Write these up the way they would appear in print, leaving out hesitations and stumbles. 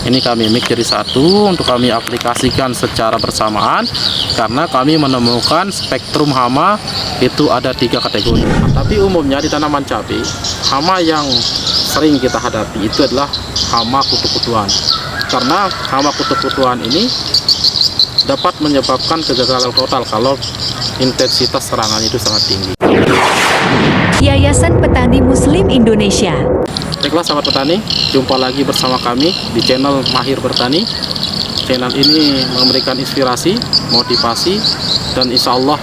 Ini kami mix jadi satu untuk kami aplikasikan secara bersamaan, karena kami menemukan spektrum hama itu ada 3 kategori. Tapi umumnya di tanaman cabai, hama yang sering kita hadapi itu adalah hama kutu-kutuan. Karena hama kutu-kutuan ini dapat menyebabkan kegagalan total kalau intensitas serangan itu sangat tinggi. Yayasan Petani Muslim Indonesia. Baiklah sahabat petani, jumpa lagi bersama kami di channel Mahir Bertani. Channel ini memberikan inspirasi, motivasi, dan insya Allah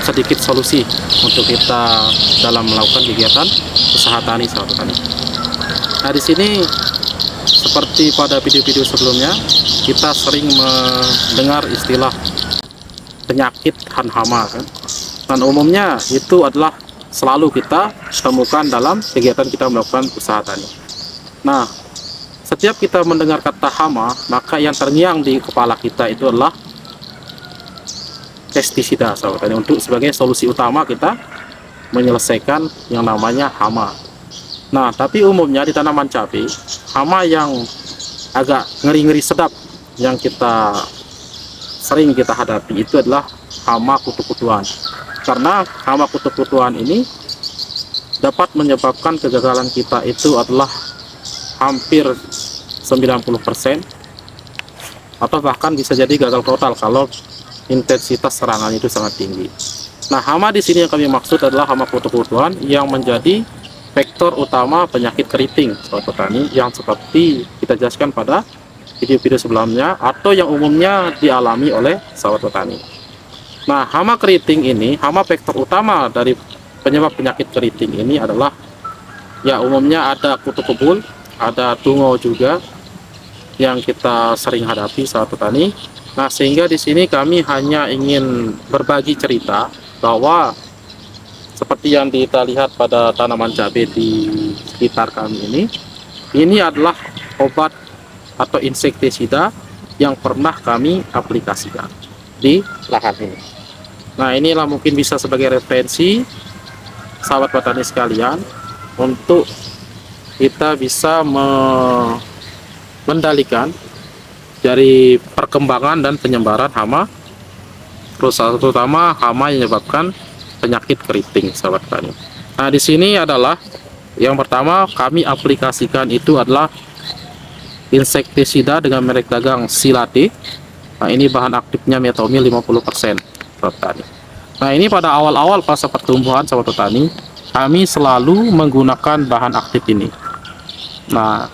sedikit solusi untuk kita dalam melakukan kegiatan usaha tani sahabat petani. Nah di sini seperti pada video-video sebelumnya, kita sering mendengar istilah penyakit hama kan? Dan umumnya itu adalah selalu kita temukan dalam kegiatan kita melakukan usaha tani. Nah, setiap kita mendengar kata hama, maka yang terngiang di kepala kita itu adalah pestisida, sahabat tani, untuk sebagai solusi utama kita menyelesaikan yang namanya hama. Nah, tapi umumnya di tanaman cabai, hama yang agak ngeri-ngeri sedap yang kita sering kita hadapi itu adalah hama kutu-kutuan. Karena hama kutu-kutuan ini dapat menyebabkan kegagalan kita itu adalah hampir 90%, atau bahkan bisa jadi gagal total kalau intensitas serangan itu sangat tinggi. Nah, hama di sini yang kami maksud adalah hama kutu-kutuan yang menjadi faktor utama penyakit keriting sahabat petani, yang seperti kita jelaskan pada video-video sebelumnya atau yang umumnya dialami oleh sahabat petani. Nah, hama keriting ini, hama faktor utama dari penyebab penyakit keriting ini adalah ya umumnya ada kutu kebul, ada tungo juga yang kita sering hadapi sahabat petani. Nah, sehingga di sini kami hanya ingin berbagi cerita bahwa seperti yang kita lihat pada tanaman cabai di sekitar kami ini adalah obat atau insektisida yang pernah kami aplikasikan di lahan ini. Nah, inilah mungkin bisa sebagai referensi sahabat petani sekalian untuk kita bisa mengendalikan dari perkembangan dan penyebaran hama, terutama hama yang menyebabkan penyakit keriting sahabat petani. Nah, di sini adalah yang pertama kami aplikasikan itu adalah insektisida dengan merek dagang Silate. Nah, ini bahan aktifnya metomil 50% sahabat petani. Nah, ini pada awal-awal fase pertumbuhan sahabat petani, kami selalu menggunakan bahan aktif ini. Nah,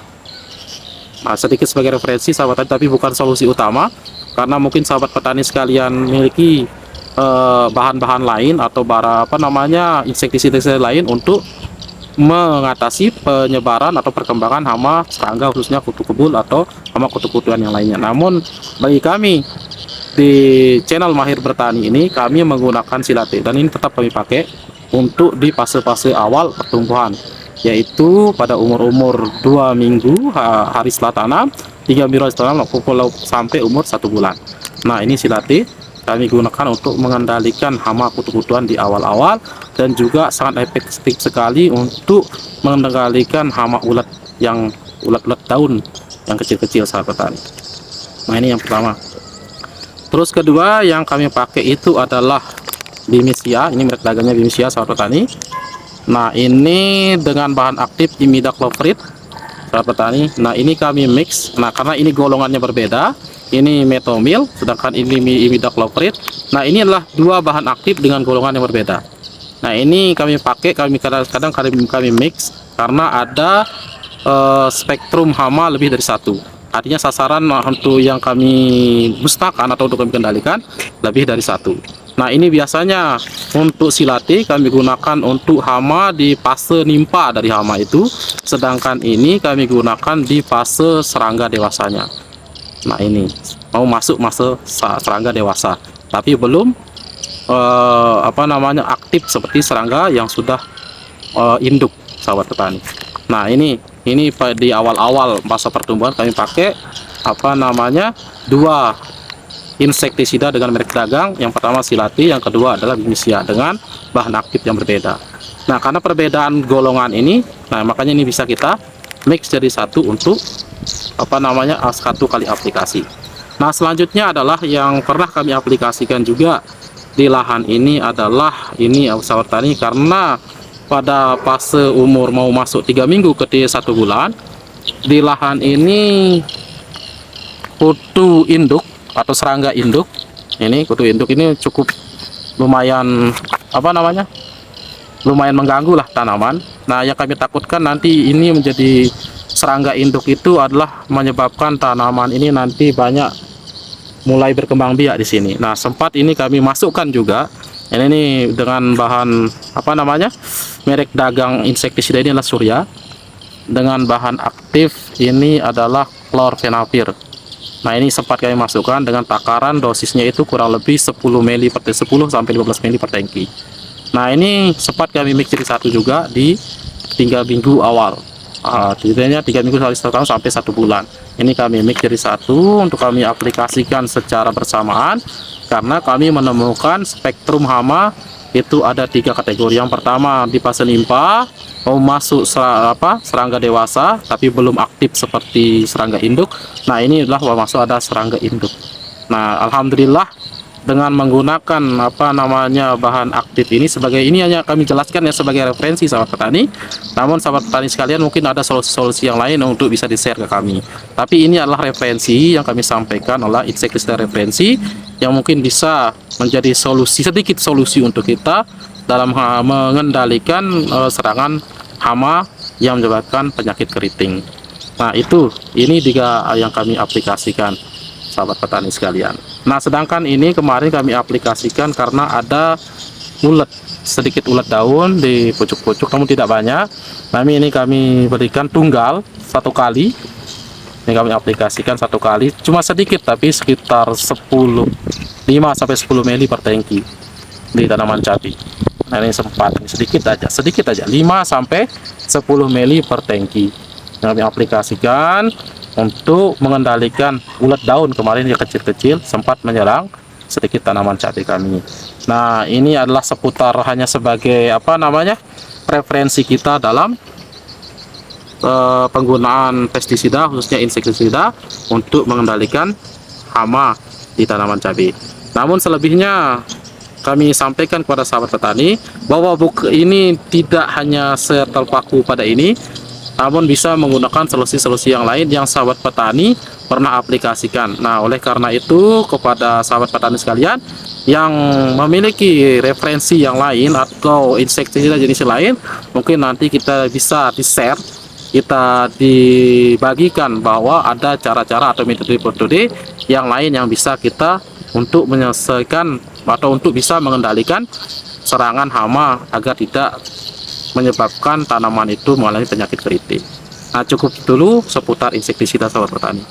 sedikit sebagai referensi sahabat petani, tapi bukan solusi utama, karena mungkin sahabat petani sekalian memiliki bahan-bahan lain atau insektisida lain untuk mengatasi penyebaran atau perkembangan hama serangga, khususnya kutu kebul atau hama kutu-kutuan yang lainnya. Namun bagi kami di channel Mahir Bertani ini, kami menggunakan Silate, dan ini tetap kami pakai untuk di fase-fase awal pertumbuhan, yaitu pada umur-umur 2 minggu hari setelah tanam, 3 minggu setelah tanam, sampai umur 1 bulan. Nah, ini Silate kami gunakan untuk mengendalikan hama kutu-kutuan di awal-awal, dan juga sangat efektif sekali untuk mengendalikan hama ulat daun yang kecil-kecil sahabat petani. Nah, ini yang pertama. Terus kedua yang kami pakai itu adalah Bimisia. Ini merek dagangnya Bimisia sahabat petani. Nah, ini dengan bahan aktif imidacloprid sahabat petani. Nah, ini kami mix. Nah, karena ini golongannya berbeda, ini metomil, sedangkan ini imidacloprid. Nah, ini adalah dua bahan aktif dengan golongan yang berbeda. Nah, ini kami pakai, kadang-kadang kami mix karena ada spektrum hama lebih dari satu. Artinya sasaran untuk yang kami musnahkan atau untuk kami kendalikan lebih dari satu. Nah, ini biasanya untuk Silate kami gunakan untuk hama di fase nimpa dari hama itu, sedangkan ini kami gunakan di fase serangga dewasanya. Nah, ini mau masuk fase serangga dewasa, tapi belum aktif seperti serangga yang sudah induk sahabat petani. Nah, ini di awal-awal masa pertumbuhan kami pakai dua insektisida dengan merek dagang. Yang pertama Silate, yang kedua adalah Bimisia dengan bahan aktif yang berbeda. Nah, karena perbedaan golongan ini, nah makanya ini bisa kita mix jadi satu untuk satu kali aplikasi. Nah, selanjutnya adalah yang pernah kami aplikasikan juga di lahan ini adalah ini sahabat tani, karena pada fase umur mau masuk 3 minggu ke 1 bulan di lahan ini kutu induk atau serangga induk. Ini kutu induk ini cukup lumayan lumayan mengganggu lah tanaman. Nah, yang kami takutkan nanti ini menjadi serangga induk itu adalah menyebabkan tanaman ini nanti banyak mulai berkembang biak di sini. Nah, sempat ini kami masukkan juga ini dengan bahan merek dagang insektisida ini adalah Surya, dengan bahan aktif ini adalah chlorfenapir. Nah, ini sempat kami masukkan dengan takaran dosisnya itu kurang lebih 10 sampai 15 mili per tangki. Nah, ini sempat kami mix jadi satu juga di 3 minggu awal. Tidaknya 3 minggu sampai 1 bulan. Ini kami mix jadi satu untuk kami aplikasikan secara bersamaan, karena kami menemukan spektrum hama itu ada 3 kategori. Yang pertama di fase nimpa, mau masuk serangga dewasa tapi belum aktif seperti serangga induk. Nah, ini adalah masuk ada serangga induk. Nah, alhamdulillah dengan menggunakan bahan aktif ini, ini hanya kami jelaskan ya sebagai referensi sahabat petani. Namun sahabat petani sekalian mungkin ada solusi-solusi yang lain untuk bisa di-share ke kami. Tapi ini adalah referensi yang kami sampaikan, adalah insektisida referensi yang mungkin bisa menjadi sedikit solusi untuk kita dalam mengendalikan serangan hama yang menyebabkan penyakit keriting. Nah, ini 3 yang kami aplikasikan sahabat petani sekalian. Nah, sedangkan ini kemarin kami aplikasikan karena ada sedikit ulat daun di pucuk-pucuk, namun tidak banyak. Ini kami berikan tunggal 1 kali. Ini kami aplikasikan 1 kali, cuma sedikit tapi sekitar 5 sampai 10 mili per tangki di tanaman cabai. Nah, ini sedikit aja 5 sampai 10 mili per tangki yang kami aplikasikan untuk mengendalikan ulat daun kemarin yang kecil-kecil sempat menyerang sedikit tanaman cabai kami. Nah, ini adalah seputar hanya sebagai referensi kita dalam penggunaan pestisida khususnya insektisida untuk mengendalikan hama di tanaman cabai. Namun selebihnya kami sampaikan kepada sahabat petani bahwa ini tidak hanya terpaku pada ini, namun bisa menggunakan solusi-solusi yang lain yang sahabat petani pernah aplikasikan. Nah, oleh karena itu kepada sahabat petani sekalian yang memiliki referensi yang lain atau insektisida jenis lain, mungkin nanti kita bisa di-share, kita dibagikan bahwa ada cara-cara atau metode-metode yang lain yang bisa kita untuk menyelesaikan atau untuk bisa mengendalikan serangan hama agar tidak menyebabkan tanaman itu mengalami penyakit keriting. Nah, cukup dulu seputar insektisida sahabat petani.